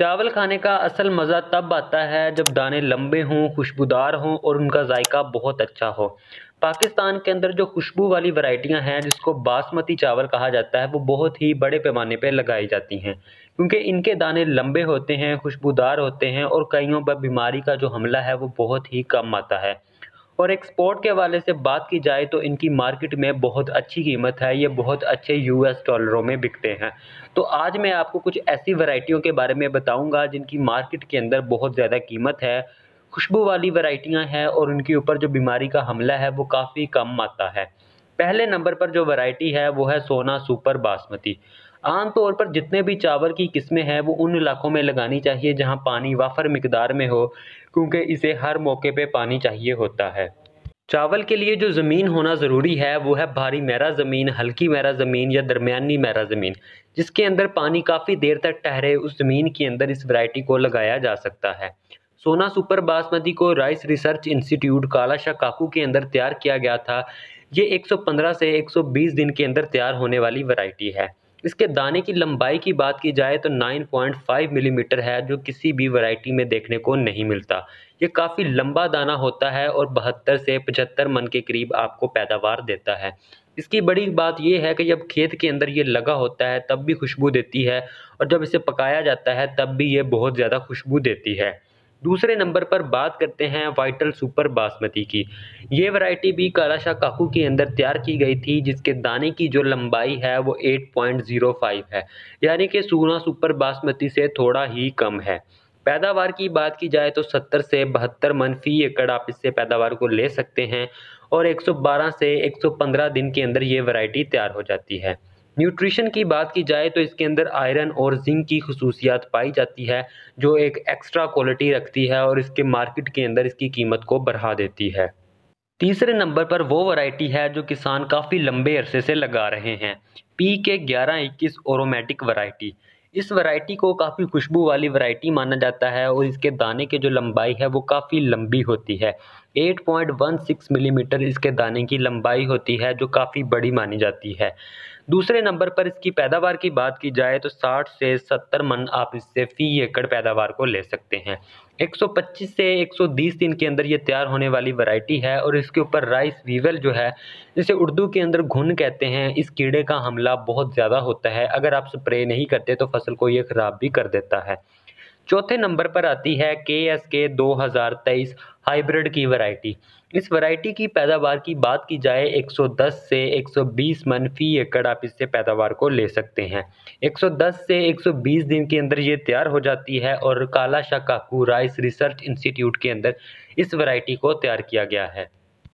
चावल खाने का असल मज़ा तब आता है जब दाने लंबे हों, खुशबूदार हों और उनका जायका बहुत अच्छा हो। पाकिस्तान के अंदर जो खुशबू वाली वैरायटियां हैं जिसको बासमती चावल कहा जाता है, वो बहुत ही बड़े पैमाने पे लगाई जाती हैं, क्योंकि इनके दाने लंबे होते हैं, खुशबूदार होते हैं और कईयों पर बीमारी का जो हमला है वो बहुत ही कम आता है। और एक्सपोर्ट के हवाले से बात की जाए तो इनकी मार्केट में बहुत अच्छी कीमत है, ये बहुत अच्छे यूएस डॉलरों में बिकते हैं। तो आज मैं आपको कुछ ऐसी वैरायटियों के बारे में बताऊंगा जिनकी मार्केट के अंदर बहुत ज़्यादा कीमत है, खुशबू वाली वैरायटियां हैं और उनके ऊपर जो बीमारी का हमला है वो काफ़ी कम आता है। पहले नंबर पर जो वैरायटी है वो है सोना सुपर बासमती। आम तौर पर जितने भी चावल की किस्में हैं वो उन इलाकों में लगानी चाहिए जहां पानी वाफर मिकदार में हो, क्योंकि इसे हर मौके पे पानी चाहिए होता है। चावल के लिए जो ज़मीन होना ज़रूरी है वो है भारी मैरा ज़मीन, हल्की मैरा ज़मीन या दरमियानी मैरा ज़मीन, जिसके अंदर पानी काफ़ी देर तक ठहरे। उस ज़मीन के अंदर इस वैरायटी को लगाया जा सकता है। सोना सुपर बासमती को राइस रिसर्च इंस्टीट्यूट काला शाह काकू के अंदर तैयार किया गया था। ये 115 से 120 दिन के अंदर तैयार होने वाली वैरायटी है। इसके दाने की लंबाई की बात की जाए तो 9.5 मिलीमीटर है, जो किसी भी वैरायटी में देखने को नहीं मिलता। ये काफ़ी लंबा दाना होता है और 72 से 75 मन के करीब आपको पैदावार देता है। इसकी बड़ी बात यह है कि जब खेत के अंदर ये लगा होता है तब भी खुशबू देती है, और जब इसे पकाया जाता है तब भी ये बहुत ज़्यादा खुशबू देती है। दूसरे नंबर पर बात करते हैं वाइटल सुपर बासमती की। ये वैरायटी भी काला शाह काकू के अंदर तैयार की गई थी, जिसके दाने की जो लंबाई है वो 8.05 है, यानी कि सोना सुपर बासमती से थोड़ा ही कम है। पैदावार की बात की जाए तो 70 से 72 मन फी एकड़ आप इससे पैदावार को ले सकते हैं, और 112 से 115 दिन के अंदर ये वैरायटी तैयार हो जाती है। न्यूट्रिशन की बात की जाए तो इसके अंदर आयरन और जिंक की खसूसियात पाई जाती है, जो एक एक्स्ट्रा क्वालिटी रखती है और इसके मार्केट के अंदर इसकी कीमत को बढ़ा देती है। तीसरे नंबर पर वो वैरायटी है जो किसान काफ़ी लंबे अरसे से लगा रहे हैं, पी के 1121 ओरोमेटिक वैरायटी। इस वैरायटी को काफ़ी खुशबू वाली वैरायटी माना जाता है और इसके दाने की जो लंबाई है वो काफ़ी लंबी होती है। 8.16 मिलीमीटर इसके दाने की लंबाई होती है, जो काफ़ी बड़ी मानी जाती है। दूसरे नंबर पर इसकी पैदावार की बात की जाए तो 60 से 70 मन आप इससे फी एकड़ पैदावार को ले सकते हैं। 125 से 120 दिन के अंदर ये तैयार होने वाली वैरायटी है, और इसके ऊपर राइस वीवल जो है, जिसे उर्दू के अंदर घुन कहते हैं, इस कीड़े का हमला बहुत ज़्यादा होता है। अगर आप स्प्रे नहीं करते तो फसल को ये ख़राब भी कर देता है। चौथे नंबर पर आती है KSK 2023 हाइब्रिड की वैरायटी। इस वैरायटी की पैदावार की बात की जाए 110 से 120 मन फी एकड़ आप इससे पैदावार को ले सकते हैं। 110 से 120 दिन के अंदर ये तैयार हो जाती है, और काला शाह काकू राइस रिसर्च इंस्टीट्यूट के अंदर इस वैरायटी को तैयार किया गया है।